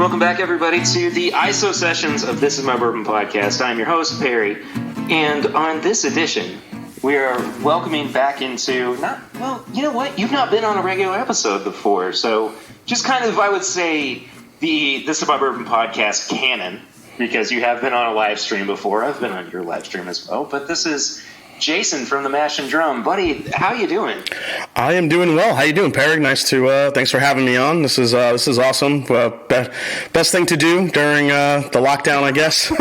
Welcome back, everybody, to the Isosessions of This Is My Bourbon podcast. I'm your host, Perry, and on this edition, we are welcoming back into, you know what? You've not been on a regular episode before, so just kind of, I would say, the This Is My Bourbon podcast canon, because you have been on a live stream before. I've been on your live stream as well, but this is Jason from the Mash and Drum. Buddy, how you doing? I am doing well. How you doing, Perry? Thanks for having me on. This is awesome. Best thing to do during the lockdown, I guess.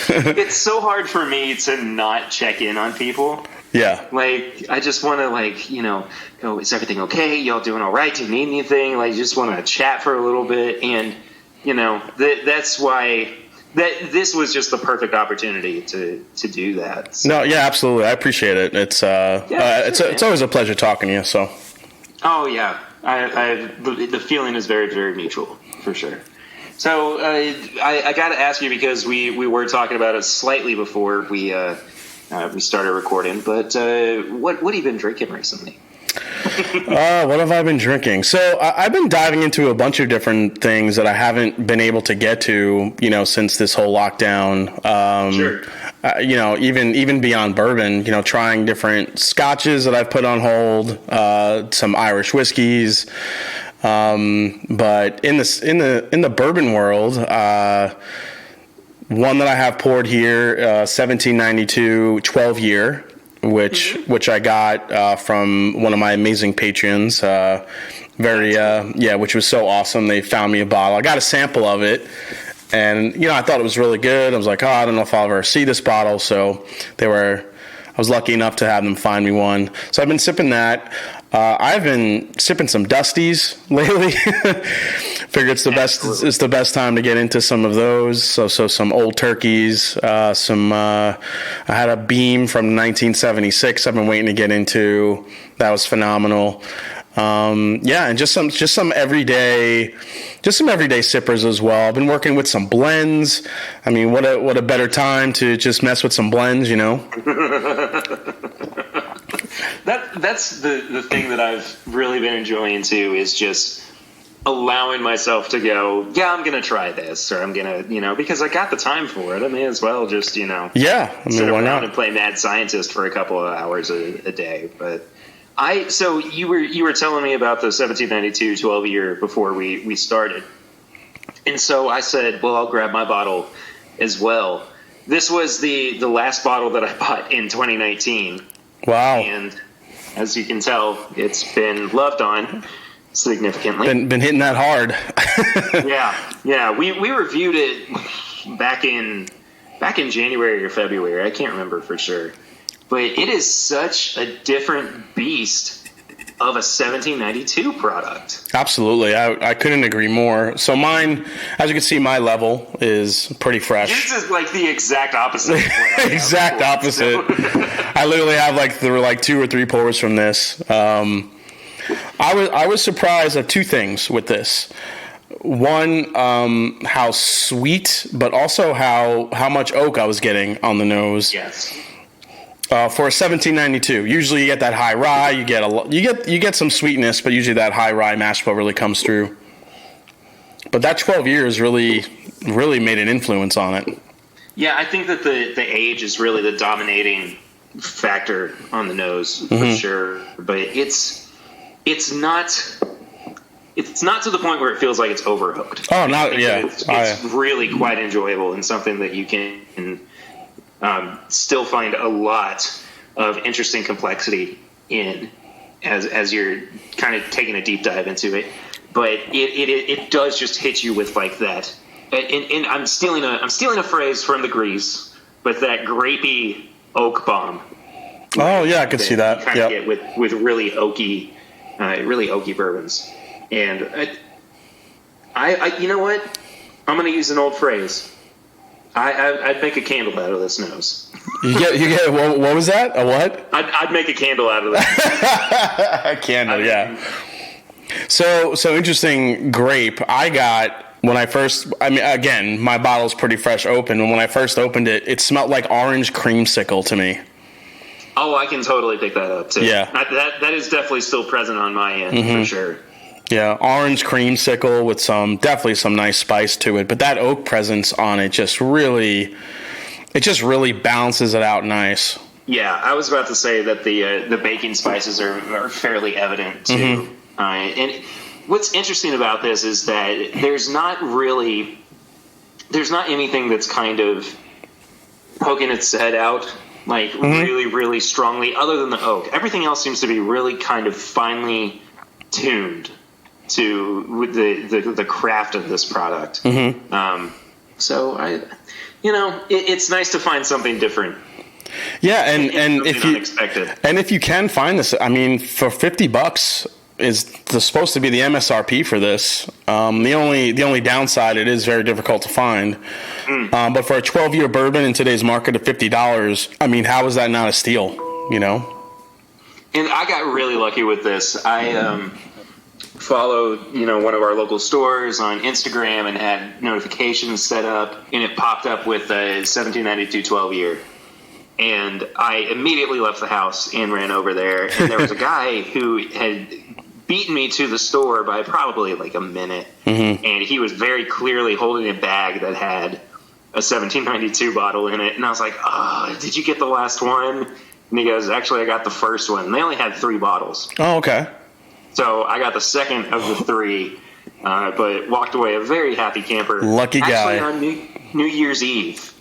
It's so hard for me to not check in on people. Yeah. Like, I just want to, go, is everything okay? Y'all doing all right? Do you need anything? Like, just want to chat for a little bit. And, that's why this was just the perfect opportunity to do that. So. No, yeah, absolutely. I appreciate it. It's always a pleasure talking to you. So. Oh yeah, the feeling is very, very mutual for sure. So I got to ask you, because we were talking about it slightly before we started recording, but what have you been drinking recently? What have I been drinking? So I've been diving into a bunch of different things that I haven't been able to get to, since this whole lockdown. Sure. Even beyond bourbon, trying different scotches that I've put on hold, some Irish whiskeys. But in the bourbon world, one that I have poured here, 1792 12 year. Which I got from one of my amazing patrons, which was so awesome. They found me a bottle. I got a sample of it, and I thought it was really good. I was like, I don't know if I'll ever see this bottle. So I was lucky enough to have them find me one. So I've been sipping that. I've been sipping some Dusties lately. Figure it's the best time to get into some of those. So some Old Turkeys, I had a Beam from 1976 I've been waiting to get into. That was phenomenal. And just some everyday sippers as well. I've been working with some blends. I mean, what a better time to just mess with some blends, That's the thing that I've really been enjoying too, is just allowing myself to go, I'm going to try this, or I'm going to, because I got the time for it. I may as well just, sit why around not? and play Mad Scientist for a couple of hours a day. But so you were telling me about the 1792 12 year before we started. And so I said, well, I'll grab my bottle as well. This was the last bottle that I bought in 2019. Wow. And as you can tell, it's been loved on significantly. Been hitting that hard. Yeah. We reviewed it back in January or February. I can't remember for sure. But it is such a different beast of a 1792 product. Absolutely. I couldn't agree more. So mine, as you can see, my level is pretty fresh. This is like the exact opposite. Exact opposite. I literally have there were 2 or 3 pours from this. I was surprised at 2 things with this. One, how sweet, but also how much oak I was getting on the nose. Yes. For a 1792, usually you get that high rye. You get some sweetness, but usually that high rye mash bill really comes through. But that 12 years really made an influence on it. Yeah, I think that the age is really the dominating factor on the nose for sure. But it's not to the point where it feels like it's overhooked. Oh, not yeah. It's really quite enjoyable, and something that you can still find a lot of interesting complexity in as you're kind of taking a deep dive into it. But it does just hit you with that. And I'm stealing a phrase from the Grease, but that grapey oak bomb. Oh yeah, I could see that. You kind of get with really oaky bourbons. And I you know what? I'm going to use an old phrase. I'd make a candle out of this nose. You get what was that? A what? I'd make a candle out of that. A candle, yeah. So interesting grape. I got when I first. I mean, again, my bottle's pretty fresh open, and when I first opened it, it smelled like orange creamsicle to me. Oh, I can totally pick that up too. Yeah, that is definitely still present on my end for sure. Yeah, orange creamsicle with definitely some nice spice to it, but that oak presence on it just really balances it out nice. Yeah, I was about to say that the baking spices are fairly evident too. Mm-hmm. And what's interesting about this is that there's not anything that's kind of poking its head out like really, really strongly, other than the oak. Everything else seems to be really kind of finely tuned to the craft of this product. So it's nice to find something different. Yeah, and if you can find this, I mean, for $50 is supposed to be the MSRP for this. The only downside, it is very difficult to find. But for a 12-year bourbon in today's market of $50, I mean, how is that not a steal? You know. And I got really lucky with this. I followed one of our local stores on Instagram and had notifications set up, and it popped up with a 1792 12-year. And I immediately left the house and ran over there. And there was a guy who had beaten me to the store by probably like a minute. And he was very clearly holding a bag that had a 1792 bottle in it. And I was like, oh, did you get the last one? And he goes, actually, I got the first one. And they only had 3 bottles. Oh, okay. So I got the second of the 3, but walked away a very happy camper. Lucky guy. Actually, on New Year's Eve.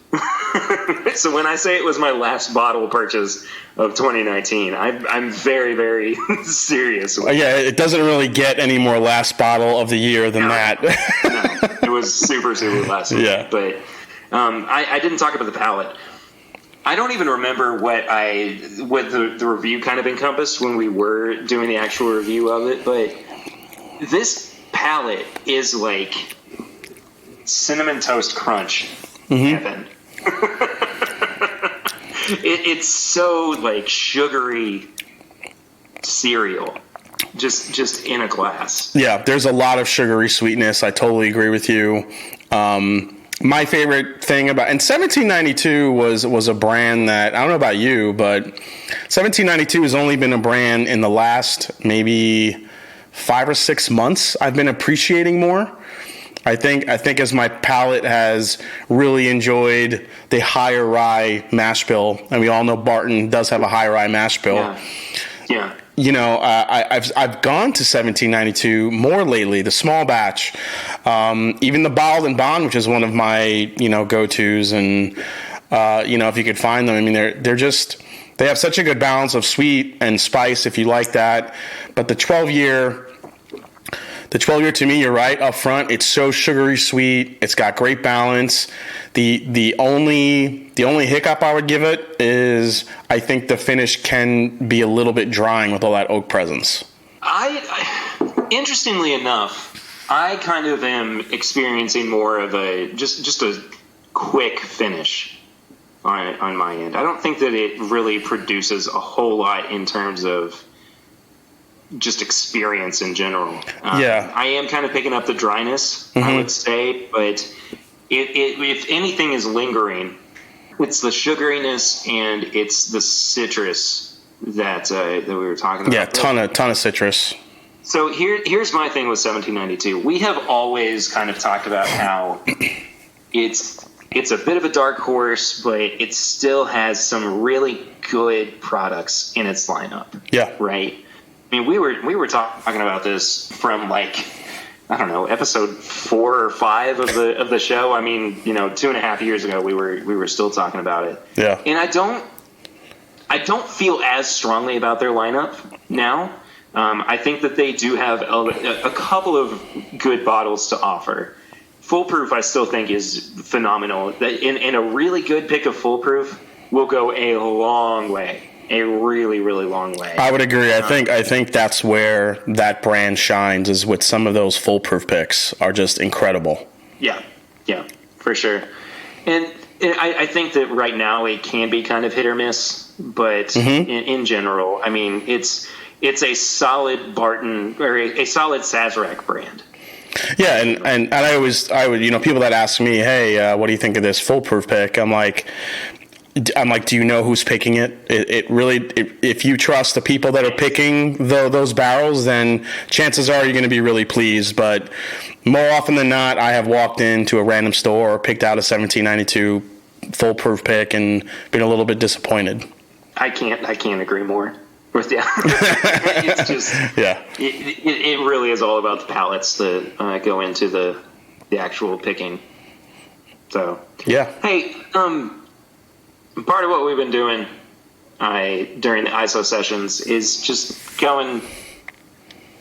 So when I say it was my last bottle purchase of 2019, I'm very, very serious. Yeah, it doesn't really get any more last bottle of the year than that. No, it was super, super last year. Yeah. But I didn't talk about the palate. I don't even remember what the review kind of encompassed when we were doing the actual review of it, but this palate is like Cinnamon Toast Crunch heaven. It's so like sugary cereal, just in a glass. Yeah, there's a lot of sugary sweetness. I totally agree with you. My favorite thing about, and 1792 was a brand that, I don't know about you, but 1792 has only been a brand in the last maybe 5 or 6 months I've been appreciating more. I think as my palate has really enjoyed the higher rye mash bill, and we all know Barton does have a high rye mash bill. Yeah. I've gone to 1792 more lately, the small batch, even the bottled and bond, which is one of my go-tos, and if you could find them, I mean they have such a good balance of sweet and spice if you like that, but the 12-year to me, you're right up front. It's so sugary sweet. It's got great balance. The only hiccup I would give it is I think the finish can be a little bit drying with all that oak presence. Interestingly enough, I kind of am experiencing more of a just a quick finish on my end. I don't think that it really produces a whole lot in terms of just experience in general. I am kind of picking up the dryness, I would say, but if anything is lingering, it's the sugariness and it's the citrus that we were talking about. Yeah, ton of citrus. So here's my thing with 1792. We have always kind of talked about how it's a bit of a dark horse, but it still has some really good products in its lineup. Yeah. Right? I mean, we were talking about this from like, I don't know, episode 4 or 5 of the show. I mean, 2.5 years ago, we were still talking about it. Yeah. And I don't feel as strongly about their lineup now. I think that they do have a couple of good bottles to offer. Foolproof, I still think, is phenomenal. In a really good pick of Foolproof will go a long way. A really, really long way. I would agree. I think that's where that brand shines, is with some of those Foolproof picks are just incredible. Yeah, for sure. And I think that right now it can be kind of hit or miss, but in general, I mean, it's a solid Barton or a solid Sazerac brand. Yeah, and I would people that ask me, hey, what do you think of this Foolproof pick? I'm like, I'm like, do you know who's picking it? It really, if you trust the people that are picking those barrels, then chances are you're going to be really pleased. But more often than not, I have walked into a random store or picked out a 1792 foolproof pick and been a little bit disappointed. I can't agree more with you. It's just, yeah. It really is all about the pallets that go into the actual picking. So yeah. Hey, part of what we've been doing during the ISO sessions is just going,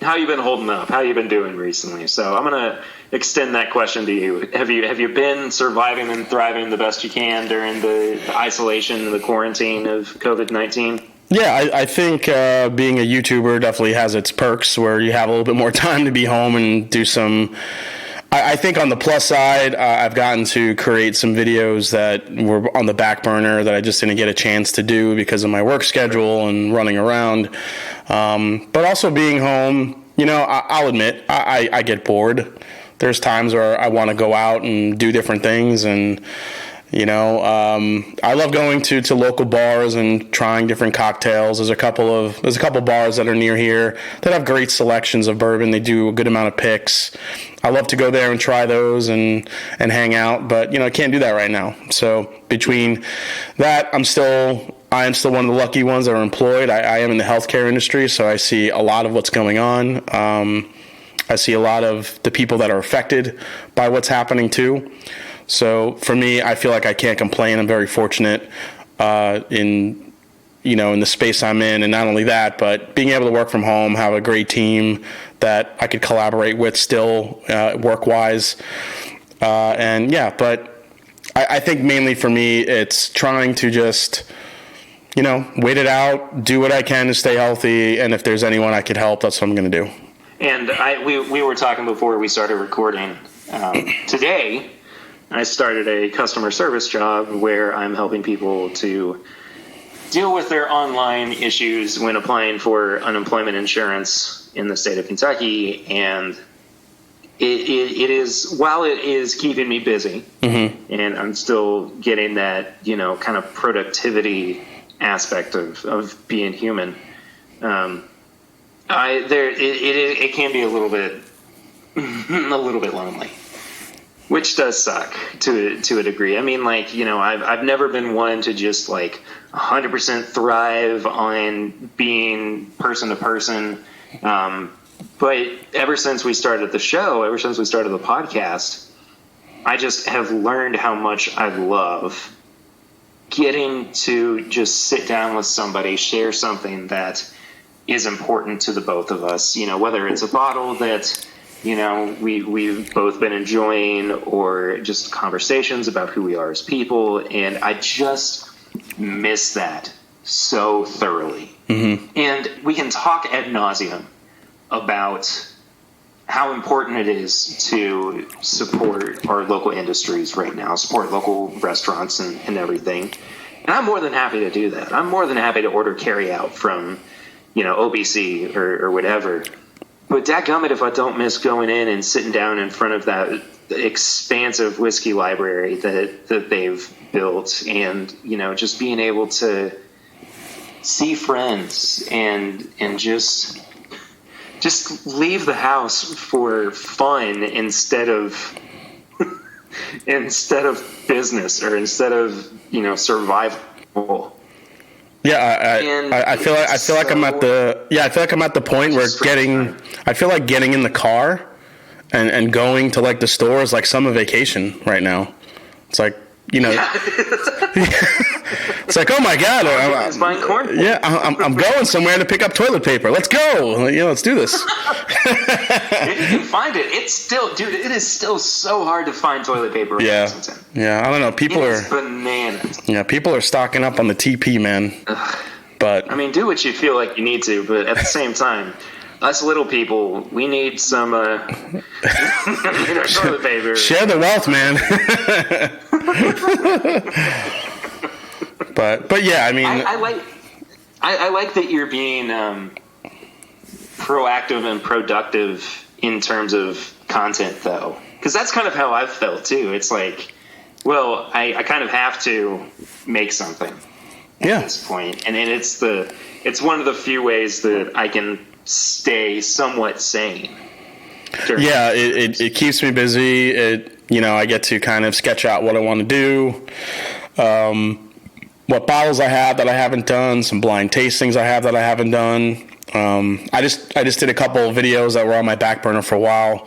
how you been holding up? How you been doing recently? So I'm gonna extend that question to you. Have you been surviving and thriving the best you can during the isolation and the quarantine of COVID-19? Yeah, I think being a YouTuber definitely has its perks where you have a little bit more time to be home and do some. I think on the plus side, I've gotten to create some videos that were on the back burner that I just didn't get a chance to do because of my work schedule and running around. But also being home, I'll admit, I get bored. There's times where I want to go out and do different things, and I love going to local bars and trying different cocktails. There's a couple bars that are near here that have great selections of bourbon. They do a good amount of picks. I love to go there and try those and hang out, but I can't do that right now. So between that, I am still one of the lucky ones that are employed. I am in the healthcare industry, so I see a lot of what's going on. I see a lot of the people that are affected by what's happening too. So for me, I feel like I can't complain. I'm very fortunate in the space I'm in, and not only that, but being able to work from home, have a great team that I could collaborate with still work-wise. But I think mainly for me, it's trying to just, wait it out, do what I can to stay healthy, and if there's anyone I could help, that's what I'm going to do. And we were talking before we started recording. Today, I started a customer service job where I'm helping people to deal with their online issues when applying for unemployment insurance in the state of Kentucky. And it is, while it is keeping me busy, mm-hmm. and I'm still getting that, kind of productivity aspect of being human, it can be a little bit lonely. Which does suck to a degree. I mean, I've never been one to just 100% thrive on being person to person. But ever since we started the show, ever since we started the podcast, I just have learned how much I love getting to just sit down with somebody, share something that is important to the both of us. Whether it's a bottle that we've both been enjoying, or just conversations about who we are as people. And I just miss that so thoroughly. Mm-hmm. And we can talk ad nauseum about how important it is to support our local industries right now, support local restaurants and everything. And I'm more than happy to do that. I'm more than happy to order carry out from, OBC or whatever. But dadgummit if I don't miss going in and sitting down in front of that expansive whiskey library that they've built, and just being able to see friends and just leave the house for fun instead of business, or instead of survival. Yeah, I feel like I'm at the point where I feel like getting in the car and going to the store is like summer vacation right now. It's like, it's like, oh my God, I'm going somewhere to pick up toilet paper. Let's go. Let's do this. If you can find it, it is still so hard to find toilet paper in Lexington. Yeah, I don't know. People are bananas. Yeah, people are stocking up on the TP, man. Ugh. But I mean, do what you feel like you need to, but at the same time, us little people, we need some toilet paper. Share the wealth, man. But yeah, I mean, I like that you're being proactive and productive in terms of content, though, because that's kind of how I've felt too. It's like, Well, I kind of have to make something at this point, and it's one of the few ways that I can stay somewhat sane. Yeah, it keeps me busy. I get to kind of sketch out what I want to do, what bottles I have that I haven't done, some blind tastings I have that I haven't done. I just did a couple of videos that were on my back burner for a while.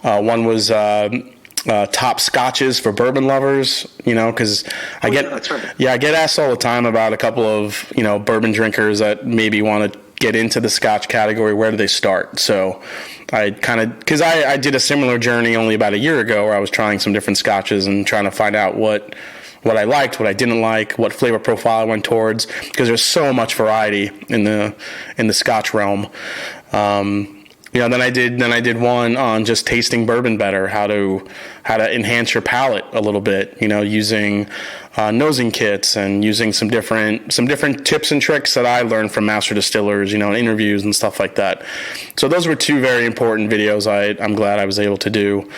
One was top scotches for bourbon lovers, because I get asked all the time about a couple of bourbon drinkers that maybe want to get into the scotch category. Where do they start? So I because I did a similar journey only about a year ago, where I was trying some different scotches and trying to find out what I liked, what I didn't like, what flavor profile I went towards, because there's so much variety in the scotch realm. Then I did one on just tasting bourbon better, how to enhance your palate a little bit, using nosing kits and using some different tips and tricks that I learned from master distillers, in interviews and stuff like that. So those were two very important videos I'm glad I was able to do.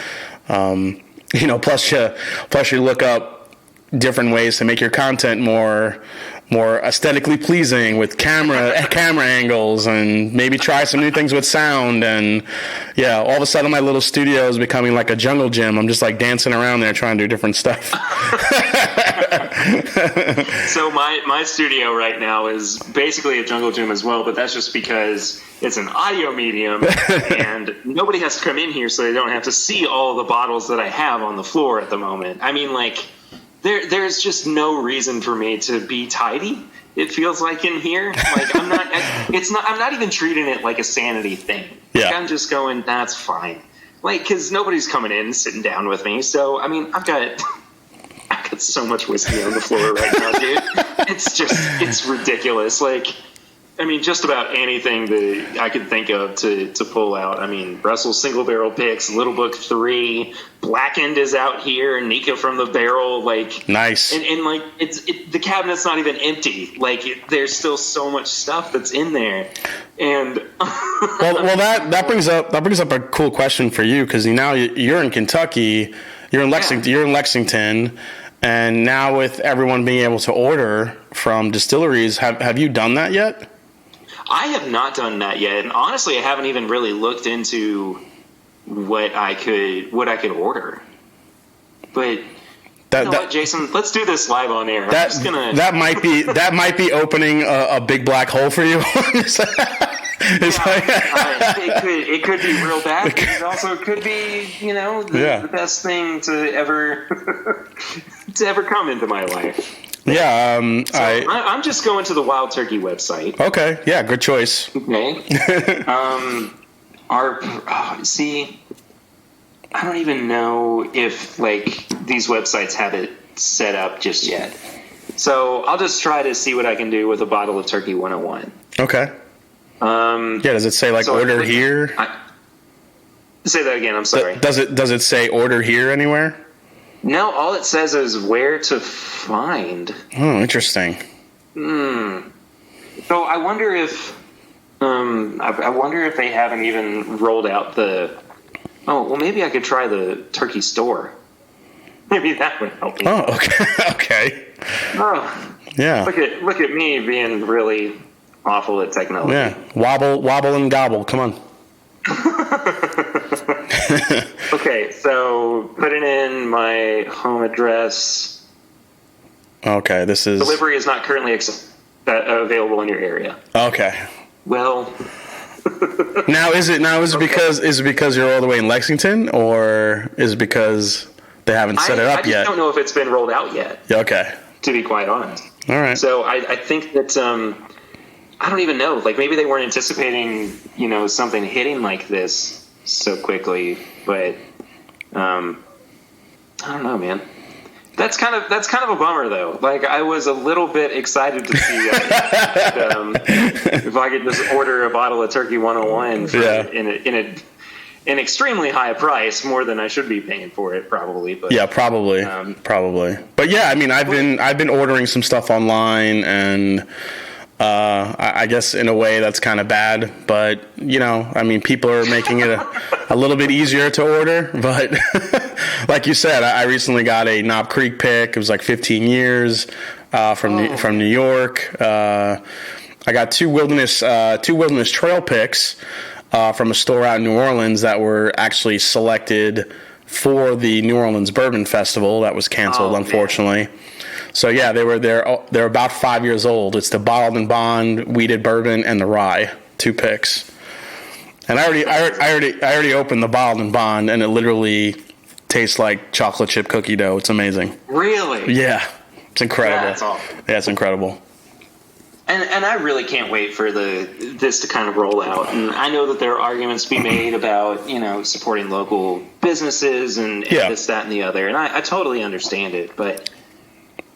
Plus you look up different ways to make your content more aesthetically pleasing with camera angles, and maybe try some new things with sound. And all of a sudden my little studio is becoming like a jungle gym. I'm just like dancing around there trying to do different stuff. So my studio right now is basically a jungle gym as well, but that's just because it's an audio medium and nobody has to come in here, so they don't have to see all the bottles that I have on the floor at the moment. I mean, like, There's just no reason for me to be tidy. It feels like in here, like I'm not even treating it like a sanity thing. Yeah. Like I'm just going, that's fine. Like, because nobody's coming in and sitting down with me. So, I mean, I've got so much whiskey on the floor right now, dude. It's ridiculous. Like, I mean, just about anything that I could think of to pull out. I mean, Russell's Single Barrel Picks, Little Book 3, Blackened is out here, Nika from the Barrel, like nice. And like the cabinet's not even empty. Like there's still so much stuff that's in there. And well, that brings up a cool question for you, because now you're in Kentucky, you're in Lexington, and now with everyone being able to order from distilleries, have you done that yet? I have not done that yet, and honestly, I haven't even really looked into what I could order. But what, Jason? Let's do this live on air. That might be opening a big black hole for you. It could be real bad, but it also could be the best thing to ever come into my life. Yeah, I'm just going to the Wild Turkey website. Okay, yeah, good choice. Okay. I don't even know if like these websites have it set up just yet. So I'll just try to see what I can do with a bottle of Turkey 101. Okay. Does it say like order here? Say that again. I'm sorry. Does it say order here anywhere? No, all it says is where to find. Oh, interesting. So I wonder if they haven't even rolled out the. Oh, well, maybe I could try the Turkey Store. Maybe that would help me. Oh, okay. Okay. Oh, yeah. Look at me being really awful at technology. Yeah. Wobble and gobble. Come on. Okay, so putting in my home address. Okay, this is... Delivery is not currently available in your area. Okay. Well... Now is it because you're all the way in Lexington, or is it because they haven't set it up yet? I just don't know if it's been rolled out yet. Okay. To be quite honest. All right. So I think that I don't even know. Like maybe they weren't anticipating something hitting like this so quickly, but I don't know, man. That's kind of a bummer, though. Like I was a little bit excited to see if I could just order a bottle of Turkey 101 in an extremely high price, more than I should be paying for it, probably. But yeah, probably. But yeah, I mean, I've been ordering some stuff online, and I guess in a way that's kind of bad, but I mean, people are making it a a little bit easier to order. But like you said, I recently got a Knob Creek pick. It was like 15 years from New York. I got two Wilderness Trail picks from a store out in New Orleans that were actually selected for the New Orleans Bourbon Festival that was canceled, unfortunately. Man. So yeah, they're about 5 years old. It's the Bottled and Bond Wheated Bourbon and the Rye, 2 picks. And I already opened the Bottled and Bond, and it literally tastes like chocolate chip cookie dough. It's amazing. Really? Yeah, it's incredible. That's awesome. Yeah, it's incredible. And I really can't wait for this to kind of roll out. And I know that there are arguments to be made about, supporting local businesses and this, that, and the other. And I totally understand it. But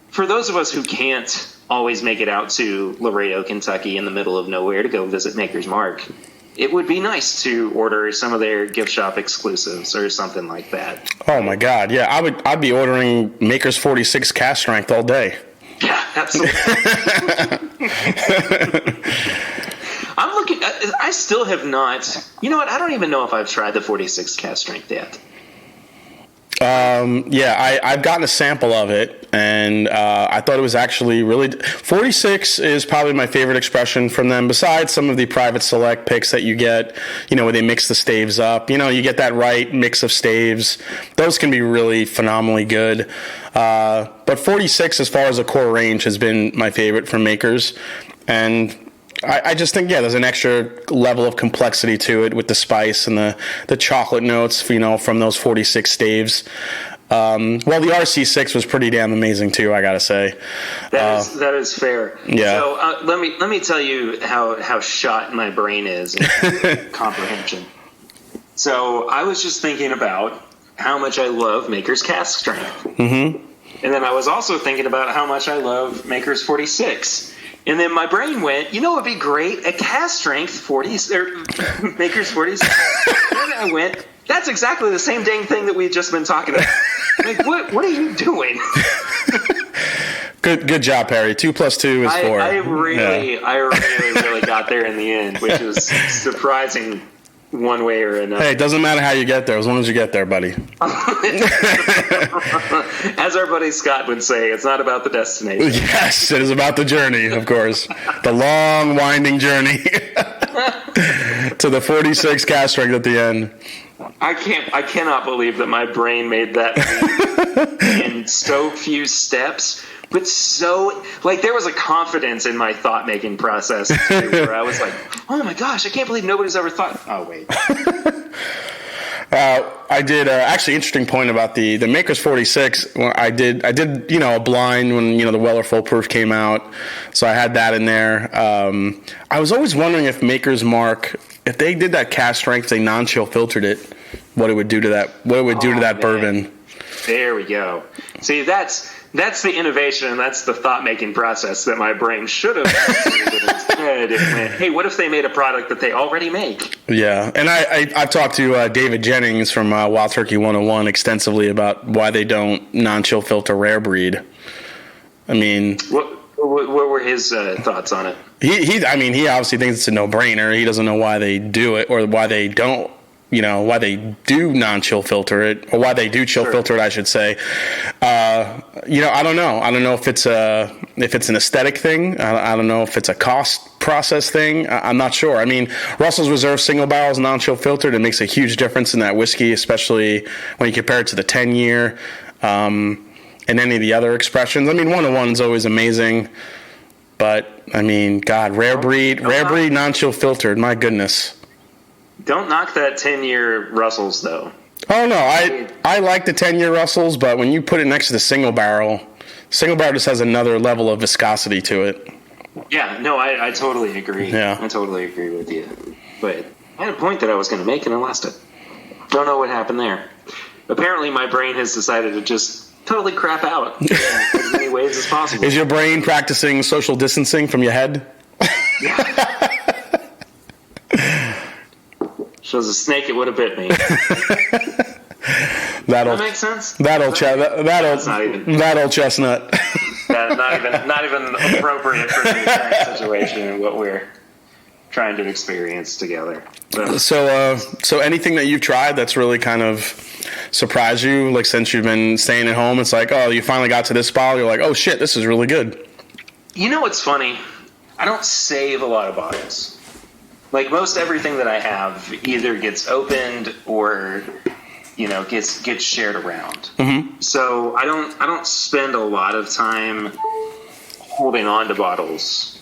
for those of us who can't always make it out to Laredo, Kentucky, in the middle of nowhere to go visit Maker's Mark, it would be nice to order some of their gift shop exclusives or something like that. Oh, my God. Yeah, I'd be ordering Maker's 46 cast strength all day. Yeah, absolutely. I'm looking. I still have not. You know what? I don't even know if I've tried the 46 cast strength yet. I've gotten a sample of it, and I thought it was actually really. 46 is probably my favorite expression from them. Besides some of the private select picks that you get, where they mix the staves up. You get that right mix of staves. Those can be really phenomenally good. But 46, as far as a core range, has been my favorite from Makers, and I just think, there's an extra level of complexity to it with the spice and the chocolate notes, from those 46 staves. Well, the RC6 was pretty damn amazing too, I gotta say. That is fair. Yeah. So let me tell you how shot my brain is in comprehension. So I was just thinking about how much I love Maker's cask strength, and then I was also thinking about how much I love Maker's 46. And then my brain went, it would be great, a cast strength 40 or Maker's 46. And I went, that's exactly the same dang thing that we've just been talking about. Like, what are you doing? Good job, Perry. 2 + 2 is 4. I really got there in the end, which was surprising one way or another. Hey, it doesn't matter how you get there, as long as you get there, buddy. As our buddy Scott would say, it's not about the destination. Yes, it is about the journey, of course. The long, winding journey to the 46 cast strength at the end. I cannot believe that my brain made that in so few steps. But there was a confidence in my thought-making process too, where I was like, oh my gosh, I can't believe nobody's ever thought. Oh, wait. I did, actually, interesting point about the Maker's 46. I did, a blind when, the Weller Full Proof came out. So I had that in there. I was always wondering if Maker's Mark, if they did that cast strength, they non-chill filtered it, what it would do to that bourbon. There we go. See, that's the innovation, and that's the thought-making process that my brain should have instead it went, hey, what if they made a product that they already make? Yeah, and I've talked to David Jennings from Wild Turkey 101 extensively about why they don't non-chill filter rare breed. I mean... What were his thoughts on it? He obviously thinks it's a no-brainer. He doesn't know why they do it or why they don't. Why they do non-chill filter it, or why they do chill filter it, I should say. I don't know. I don't know if it's an aesthetic thing. I don't know if it's a cost process thing. I'm not sure. I mean, Russell's Reserve single barrels non-chill filtered. It makes a huge difference in that whiskey, especially when you compare it to the 10-year and any of the other expressions. I mean, 101 is always amazing, but I mean, God, rare breed non-chill filtered. My goodness. Don't knock that 10-year Russells, though. Oh, no. I like the 10-year Russells, but when you put it next to the single barrel just has another level of viscosity to it. Yeah, no, I totally agree. Yeah. I totally agree with you. But I had a point that I was going to make, and I lost it. Don't know what happened there. Apparently, my brain has decided to just totally crap out in as many ways as possible. Is your brain practicing social distancing from your head? Yeah. Shows a snake, it would have bit me. That makes sense. That old chestnut. Not even appropriate for the current situation and what we're trying to experience together. So anything that you've tried that's really kind of surprised you, like since you've been staying at home, it's like, oh, you finally got to this bottle, you're like, oh shit, this is really good. You know what's funny? I don't save a lot of bottles. Like most everything that I have either gets opened or, gets shared around. Mm-hmm. So I don't spend a lot of time holding on to bottles.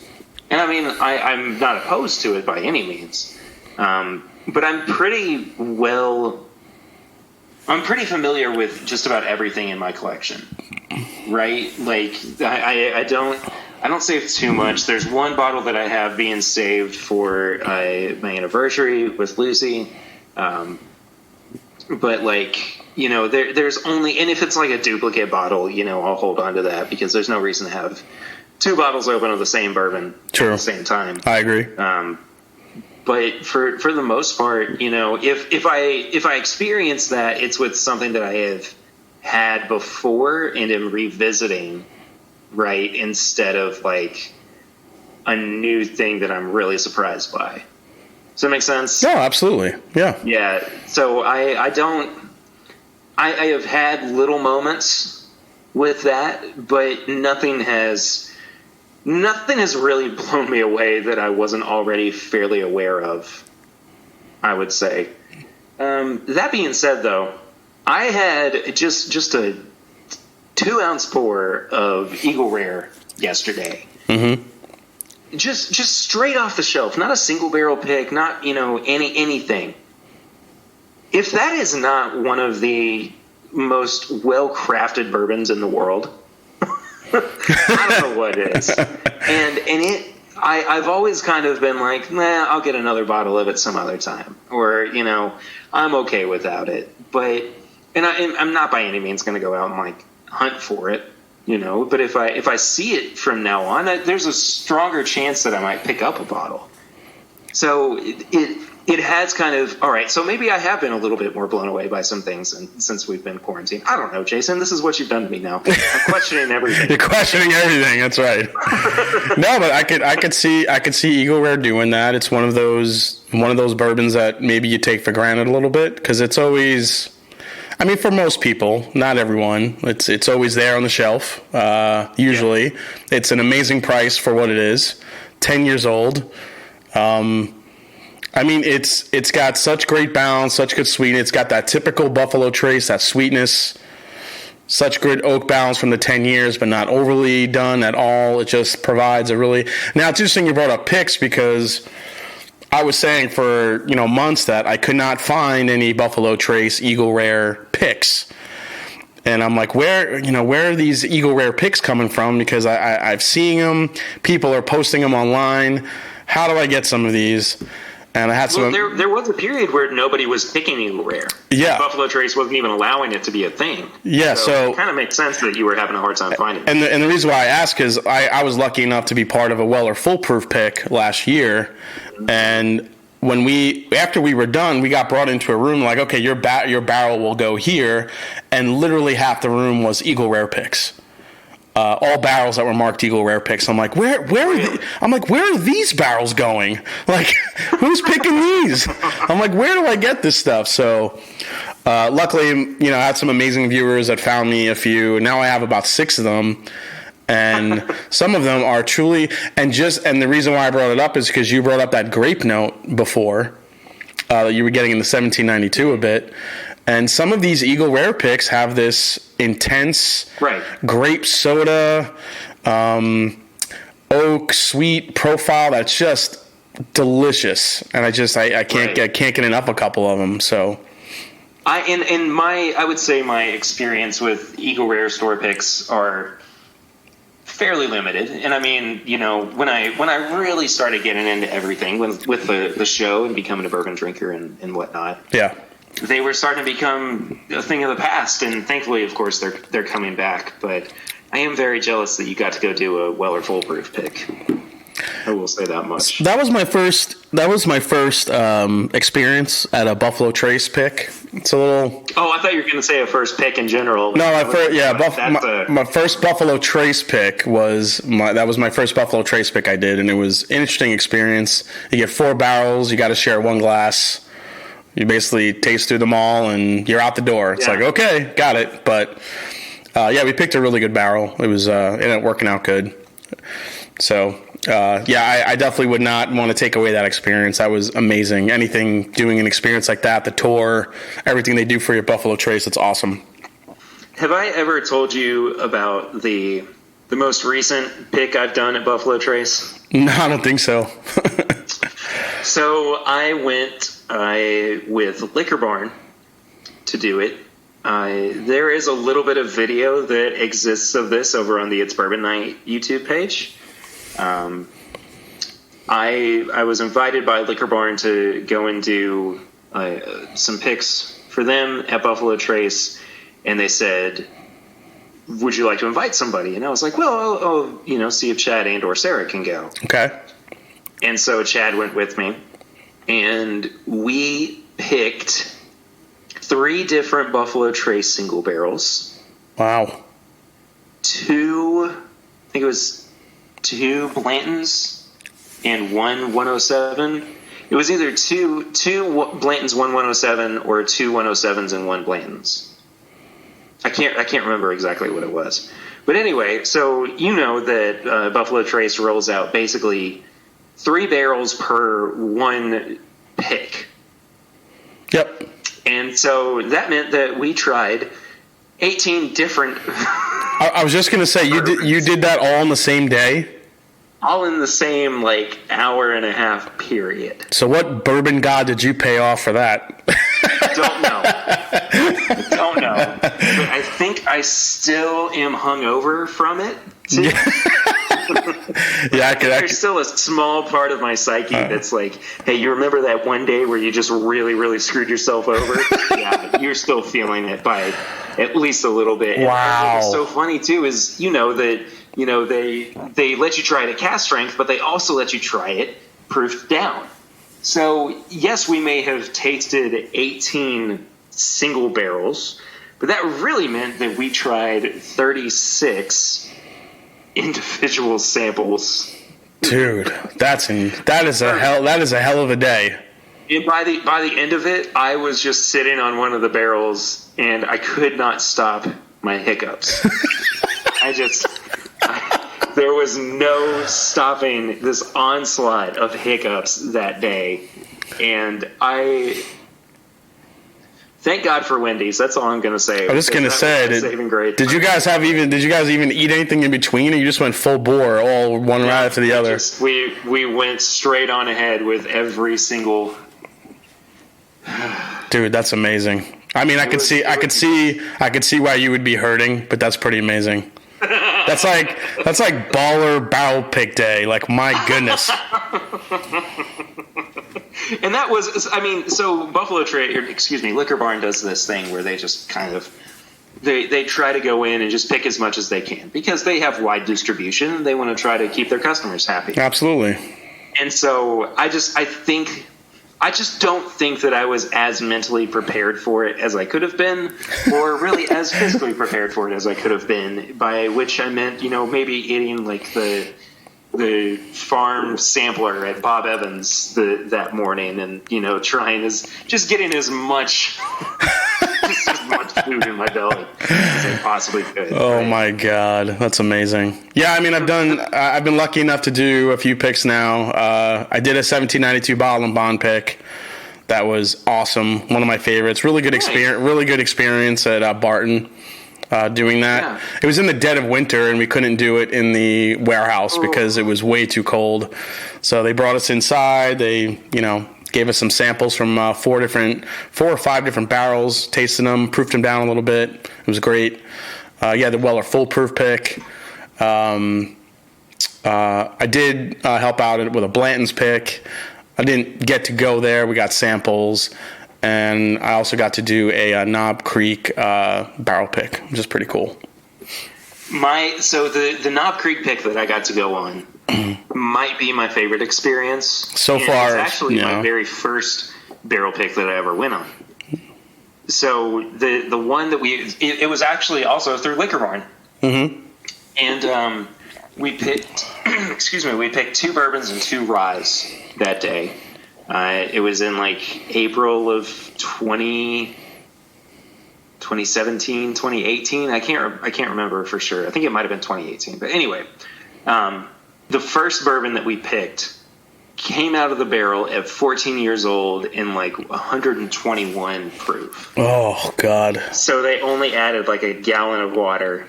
And I mean, I'm not opposed to it by any means. But I'm pretty familiar with just about everything in my collection. Right? Like I don't save too much. There's one bottle that I have being saved for my anniversary with Lucy. But there's only, and if it's like a duplicate bottle, I'll hold on to that because there's no reason to have two bottles open of the same bourbon at the same time. I agree. But for the most part, if I experience that, it's with something that I have had before and am revisiting, right, instead of like a new thing that I'm really surprised by. Does that make sense? No, absolutely. Yeah. Yeah. So I have had little moments with that, but nothing has really blown me away that I wasn't already fairly aware of, I would say. That being said, though, I had just a 2-ounce pour of Eagle Rare yesterday. Mm-hmm. Just straight off the shelf, not a single barrel pick, not anything. If that is not one of the most well crafted bourbons in the world, I don't know what is. And I've always kind of been like, nah, I'll get another bottle of it some other time, or I'm okay without it. But I'm not by any means going to go out and like hunt for it. But if I see it from now on, there's a stronger chance that I might pick up a bottle. So it has kind of, all right, so maybe I have been a little bit more blown away by some things since we've been quarantined. I don't know, Jason. This is what you've done to me now. I'm questioning everything. You're questioning everything. That's right. No, but I could see Eagle Rare doing that. It's one of those bourbons that maybe you take for granted a little bit because it's always. I mean, for most people, not everyone, it's always there on the shelf. Usually, It's an amazing price for what it is. 10 years old. I mean, it's got such great balance, such good sweetness. It's got that typical Buffalo Trace, that sweetness, such good oak balance from the 10 years, but not overly done at all. It just provides a really. Now, it's interesting you brought up picks because I was saying for months that I could not find any Buffalo Trace Eagle Rare picks, and I'm like, where are these Eagle Rare picks coming from? Because I've seen them, people are posting them online. How do I get some of these? And I had some. Well, there was a period where nobody was picking Eagle Rare. Yeah, Buffalo Trace wasn't even allowing it to be a thing. Yeah, so it kind of makes sense that you were having a hard time finding it. And the reason why I ask is I was lucky enough to be part of a Weller Foolproof pick last year, and after we were done, we got brought into a room like, okay, your barrel will go here, and literally half the room was Eagle Rare picks. All barrels that were marked Eagle Rare picks. I'm like, where are these barrels going? Like, who's picking these? I'm like, where do I get this stuff? So, luckily, I had some amazing viewers that found me a few. Now I have about 6 of them. And some of them are truly, and the reason why I brought it up is because you brought up that grape note before, that you were getting in the 1792 a bit. And some of these Eagle Rare picks have this intense grape soda, oak sweet profile that's just delicious. And I can't get enough of a couple of them. So I would say my experience with Eagle Rare store picks are fairly limited. And I mean, when I really started getting into everything with the show and becoming a bourbon drinker and whatnot. Yeah. They were starting to become a thing of the past, and thankfully, of course, they're coming back. But I am very jealous that you got to go do a Weller Foolproof pick. I will say that much. That was my first. Experience at a Buffalo Trace pick. It's a little. Oh, I thought you were going to say a first pick in general. No, my first Buffalo Trace pick was my first Buffalo Trace pick I did, and it was an interesting experience. You get 4 barrels. You got to share 1 glass. You basically taste through them all, and you're out the door. It's like, okay, got it. But we picked a really good barrel. It was ended up working out good. So. I definitely would not want to take away that experience. That was amazing. Doing an experience like that, the tour, everything they do for your Buffalo Trace, it's awesome. Have I ever told you about the most recent pick I've done at Buffalo Trace? No, I don't think so. So I went with Liquor Barn to do it. There is a little bit of video that exists of this over on the It's Bourbon Night YouTube page. I was invited by Liquor Barn to go and do some picks for them at Buffalo Trace, and they said, "Would you like to invite somebody?" And I was like, "Well, I'll see if Chad and or Sarah can go." Okay. And so Chad went with me, and we picked 3 different Buffalo Trace single barrels. Wow. 2 Blantons and 1 107. It was either two Blantons, 1 107, or 2 107s and 1 Blantons. I can't remember exactly what it was. But anyway, so you know that Buffalo Trace rolls out basically 3 barrels per 1 pick. Yep. And so that meant that we tried 18 different. I was just going to say, you did that all on the same day? All in the same, hour and a half period. So what bourbon god did you pay off for that? Don't know. But I think I still am hungover from it. There's still a small part of my psyche that's like, hey, you remember that one day where you just really, really screwed yourself over? Yeah, you're still feeling it by at least a little bit. Wow. And what's so funny too is that they let you try it at cast strength, but they also let you try it proofed down. So yes, we may have tasted 18 single barrels, but that really meant that we tried 36 individual samples. Dude, that is a hell of a day. And by the end of it, I was just sitting on one of the barrels and I could not stop my hiccups. There was no stopping this onslaught of hiccups that day, and thank God for Wendy's. That's all I'm going to say. I was just going to say, did you guys even eat anything in between, or you just went full bore, all one right after the other? We went straight on ahead with every single. Dude, that's amazing. I mean, I could see why you would be hurting, but that's pretty amazing. That's like baller barrel pick day. Like, my goodness. And that was, so Buffalo Trace, Liquor Barn does this thing where they just kind of, they try to go in and just pick as much as they can because they have wide distribution. They want to try to keep their customers happy. Absolutely. And so I just don't think that I was as mentally prepared for it as I could have been, or really as physically prepared for it as I could have been, by which I meant, maybe eating like the farm sampler at Bob Evans that morning and, just getting as much food in my belly as I possibly could. Oh, right? My God. That's amazing. Yeah, I mean, I've been lucky enough to do a few picks now. I did a 1792 bottle and bond pick. That was awesome. One of my favorites. Really good experience at Barton. Doing that. Yeah. It was in the dead of winter and we couldn't do it in the warehouse because it was way too cold. So they brought us inside. They, gave us some samples from 4 or 5 different barrels, tasted them, proofed them down a little bit. It was great. The Weller full proof pick. I did help out with a Blanton's pick. I didn't get to go there. We got samples. And I also got to do a Knob Creek barrel pick, which is pretty cool. So the Knob Creek pick that I got to go on might be my favorite experience so far. It's actually my very first barrel pick that I ever went on. So the one that it was actually also through Liquor Barn. Mm-hmm. And we picked, we picked 2 bourbons and 2 ryes that day. It was in like April of 2017, 2018. I can't remember for sure. I think it might have been 2018. But anyway, the first bourbon that we picked came out of the barrel at 14 years old in like 121 proof. Oh God. So they only added like a gallon of water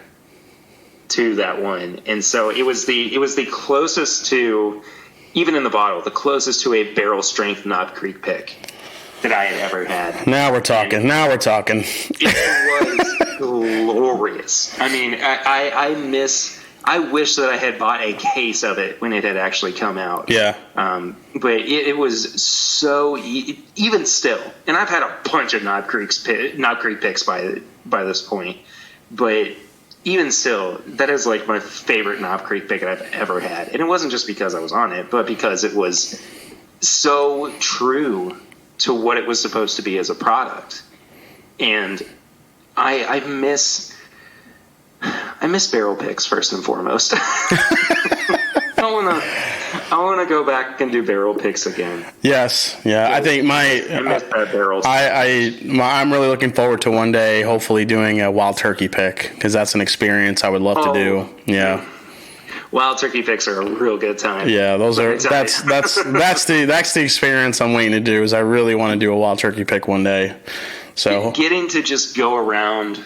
to that one. And so it was the closest to, even in the bottle, the closest to a barrel strength Knob Creek pick that I had ever had. Now we're talking. It was glorious. I mean, I wish that I had bought a case of it when it had actually come out. Yeah. But it was so, even still, and I've had a bunch of Knob Creek picks by this point, but even still, that is like my favorite Knob Creek pick I've ever had. And it wasn't just because I was on it, but because it was so true to what it was supposed to be as a product. And I miss barrel picks first and foremost. I want to go back and do barrel picks again. Yes, yeah. I think I miss that barrels. I'm really looking forward to one day, hopefully doing a wild turkey pick, because that's an experience I would love to do. Yeah. Wild turkey picks are a real good time. Yeah, that's the experience I'm waiting to do. Is I really want to do a wild turkey pick one day. So getting to just go around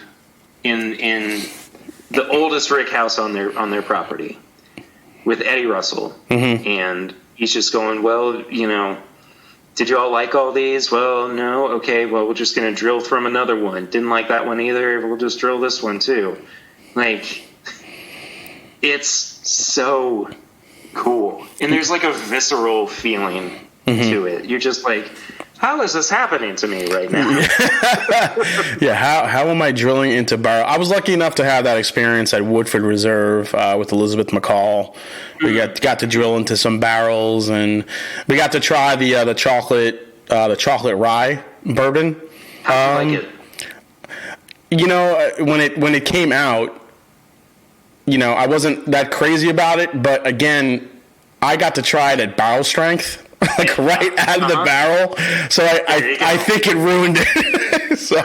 in the oldest rick house on their property with Eddie Russell, mm-hmm. and he's just going, well, did you all like all these? Well, no. Okay, well, we're just going to drill from another one. Didn't like that one either. We'll just drill this one too. Like, it's so cool. And there's like a visceral feeling mm-hmm. to it. You're just like, how is this happening to me right now? Yeah, how am I drilling into barrel? I was lucky enough to have that experience at Woodford Reserve with Elizabeth McCall. We got to drill into some barrels, and we got to try the chocolate rye bourbon. How do you like it? When it came out, I wasn't that crazy about it, but again, I got to try it at barrel strength. Like right out of the barrel, so I think it ruined it. So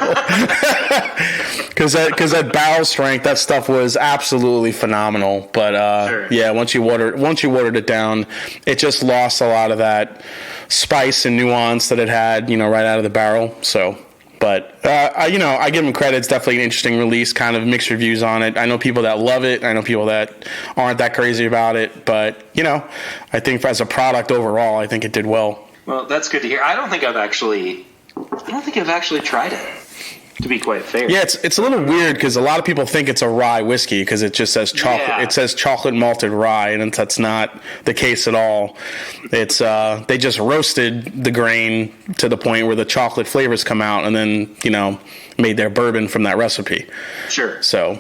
because at barrel strength, that stuff was absolutely phenomenal. But sure. Yeah, once you watered it down, it just lost a lot of that spice and nuance that it had, right out of the barrel. So. But, I give them credit. It's definitely an interesting release, kind of mixed reviews on it. I know people that love it. I know people that aren't that crazy about it. But, I think as a product overall, I think it did well. Well, that's good to hear. I don't think I've actually tried it, to be quite fair. Yeah, it's a little weird because a lot of people think it's a rye whiskey because it just says chocolate. Yeah. It says chocolate malted rye, and that's not the case at all. It's they just roasted the grain to the point where the chocolate flavors come out, and then made their bourbon from that resipee. Sure. So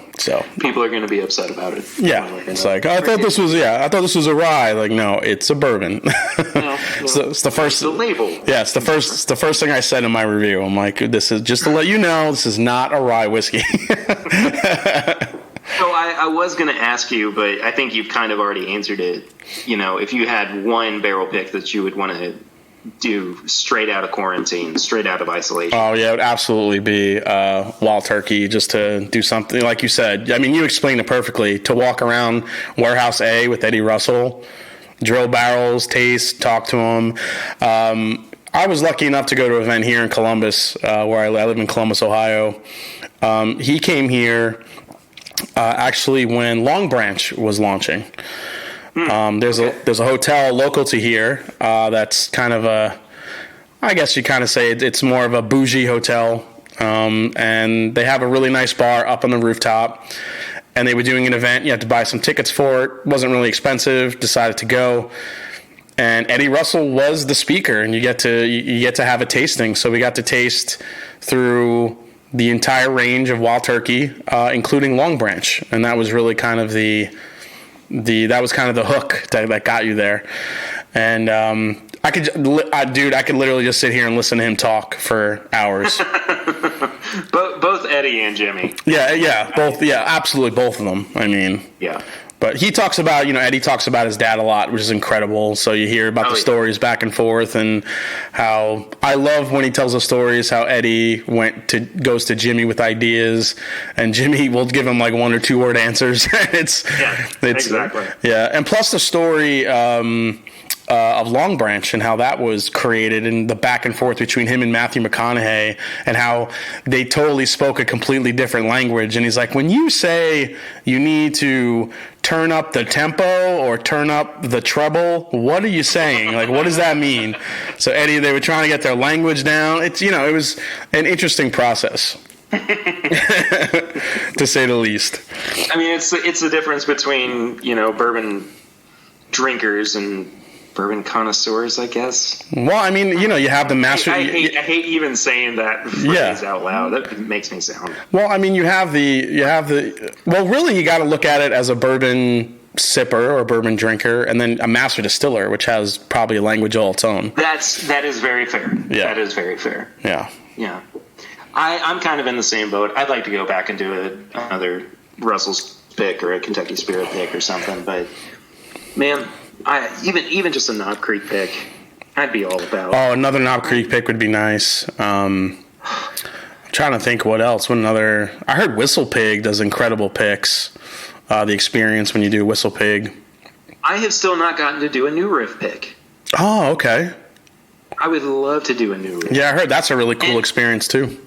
people are going to be upset about it. Yeah, it's like I thought this was a rye. Like, no, it's a bourbon. No, it's the first. The label. Yeah, it's the first thing I said in my review. I'm like, this is just to let you know, this is not a rye whiskey. So I was going to ask you, but I think you've kind of already answered it. If you had one barrel pick that you would want to do straight out of quarantine, straight out of isolation. Oh, yeah, it would absolutely be wild turkey, just to do something like you said. I mean, you explained it perfectly. To walk around Warehouse A with Eddie Russell, drill barrels, taste, talk to him. I was lucky enough to go to an event here in Columbus, where I live in Columbus, Ohio. He came here actually when Long Branch was launching. There's a hotel local to here that's kind of I guess you kind of say it's more of a bougie hotel, and they have a really nice bar up on the rooftop, and they were doing an event. You had to buy some tickets for it. Wasn't really expensive. Decided to go, and Eddie Russell was the speaker, and you get to have a tasting. So we got to taste through the entire range of wild turkey, including Long Branch, and that was really kind of the that was kind of the hook that got you there. And I could literally just sit here and listen to him talk for hours. Both Eddie and Jimmy. Yeah, both. Yeah, absolutely, both of them. I mean, yeah. But he talks about, Eddie talks about his dad a lot, which is incredible. So you hear about the stories back and forth, and how I love when he tells the stories how Eddie goes to Jimmy with ideas, and Jimmy will give him like 1 or 2 word answers. it's exactly. Yeah, and plus the story of Long Branch and how that was created, and the back and forth between him and Matthew McConaughey, and how they totally spoke a completely different language. And he's like, when you say you need to turn up the tempo or turn up the treble, what are you saying? Like, what does that mean? So Eddie, they were trying to get their language down. It's, it was an interesting process. To say the least. I mean, it's the difference between, bourbon drinkers and bourbon connoisseurs, I guess. Well, I mean, you have the master. I hate even saying that phrase out loud. That makes me sound. Well, I mean, you have the. Well, really, you got to look at it as a bourbon sipper or bourbon drinker, and then a master distiller, which has probably a language all its own. That is very fair. Yeah, that is very fair. Yeah. Yeah. I'm kind of in the same boat. I'd like to go back and do another Russell's pick or a Kentucky Spirit pick or something, but man. Even just a Knob Creek pick, I'd be all about. Oh, another Knob Creek pick would be nice. I'm trying to think what else. I heard Whistle Pig does incredible picks. The experience when you do Whistle Pig. I have still not gotten to do a New Riff pick. Oh, okay. I would love to do a New Riff. Yeah, I heard that's a really cool experience too.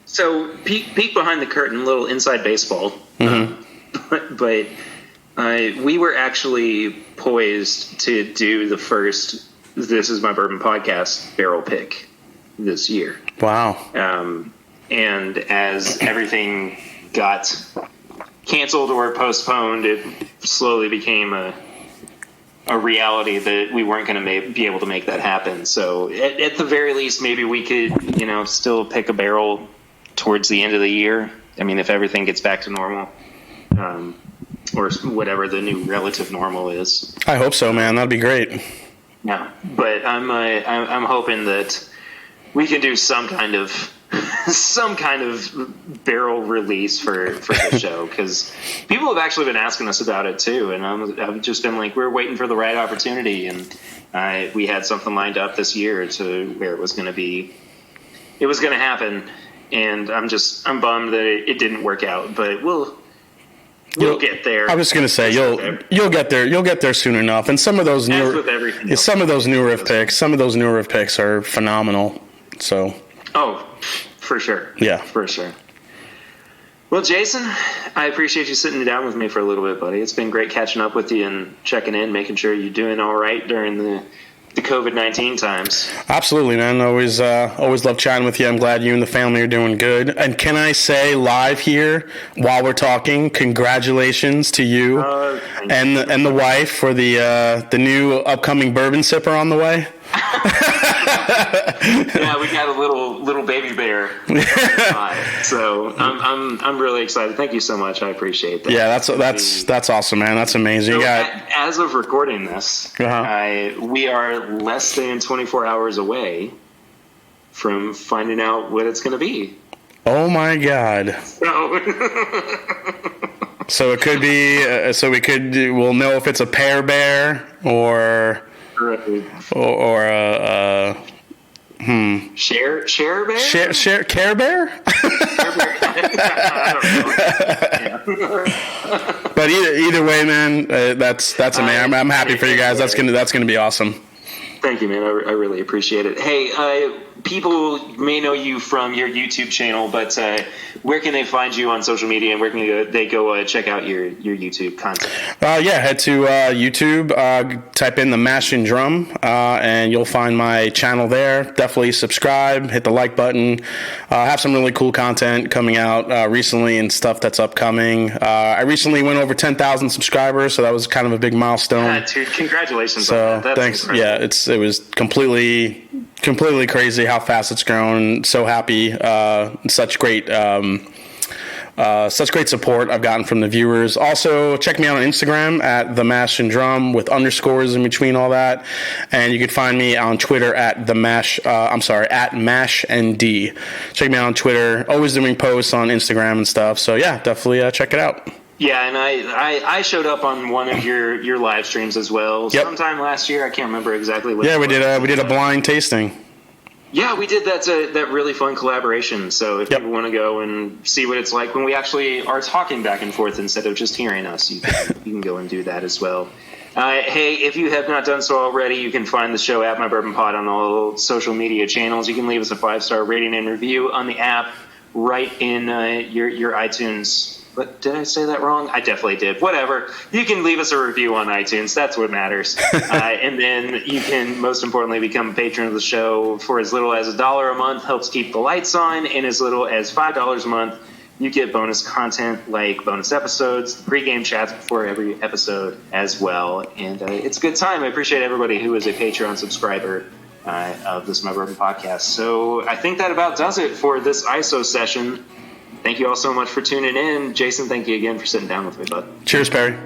So, peek behind the curtain, little inside baseball. Mm-hmm. But we were actually poised to do the first This Is My Bourbon podcast barrel pick this year. Wow. And as everything got canceled or postponed, it slowly became a reality that we weren't going to be able to make that happen. So at the very least, maybe we could, still pick a barrel towards the end of the year. I mean, if everything gets back to normal. Or whatever the new relative normal is. I hope so, man. That'd be great. Yeah, but I'm hoping that we can do some kind of barrel release for the show, because people have actually been asking us about it too, and I've just been like, we're waiting for the right opportunity, and we had something lined up this year to where it was going to happen, and I'm bummed that it didn't work out, but We'll get there. I was going to say you'll get there. You'll get there soon enough. And some of those new riff picks are phenomenal. So. Oh, for sure. Yeah, for sure. Well, Jason, I appreciate you sitting down with me for a little bit, buddy. It's been great catching up with you and checking in, making sure you're doing all right during the COVID-19 times. Absolutely, man. Always love chatting with you. I'm glad you and the family are doing good. And can I say live here while we're talking, congratulations to you and the wife for the new upcoming bourbon sipper on the way. Yeah, we got a little baby bear. So I'm really excited. Thank you so much. I appreciate that. Yeah, that's awesome, man. That's amazing. So as of recording this, we are less than 24 hours away from finding out what it's going to be. Oh my God. So it could be. We'll know if it's a pear bear or Share bear? Care bear? But either way, man, that's amazing. I'm happy for you guys. That's gonna be awesome. Thank you, man. I really appreciate it. Hey, people may know you from your YouTube channel, but where can they find you on social media, and where can they go check out your YouTube content? Head to YouTube, type in the Mash and Drum, and you'll find my channel there. Definitely subscribe, hit the like button. Have some really cool content coming out recently and stuff that's upcoming. I recently went over 10,000 subscribers, so that was kind of a big milestone. Dude, congratulations on that. That's thanks. Incredible. Yeah, it was completely crazy how fast it's grown. So happy. Such great Such great support I've gotten from the viewers. Also, check me out on Instagram at The Mash and Drum with underscores in between all that. And you can find me on Twitter at at Mash and D. Check me out on Twitter. Always doing posts on Instagram and stuff. So yeah, definitely check it out. Yeah, and I showed up on one of your live streams as well. Yep. Sometime last year. I can't remember exactly what. Yeah, we did a blind tasting. Yeah, we did that really fun collaboration. So if people want to go and see what it's like when we actually are talking back and forth instead of just hearing us, you can go and do that as well. Hey, if you have not done so already, you can find the show at My Bourbon Pod on all social media channels. You can leave us a 5-star rating and review on the app right in your iTunes. But did I say that wrong? I definitely did. Whatever. You can leave us a review on iTunes. That's what matters. And then you can, most importantly, become a patron of the show for as little as $1 a month. Helps keep the lights on. And as little as $5 a month, you get bonus content like bonus episodes, pregame chats before every episode as well. And it's a good time. I appreciate everybody who is a Patreon subscriber of this My Bourbon podcast. So I think that about does it for this ISO session. Thank you all so much for tuning in. Jason, thank you again for sitting down with me, bud. Cheers, Perry.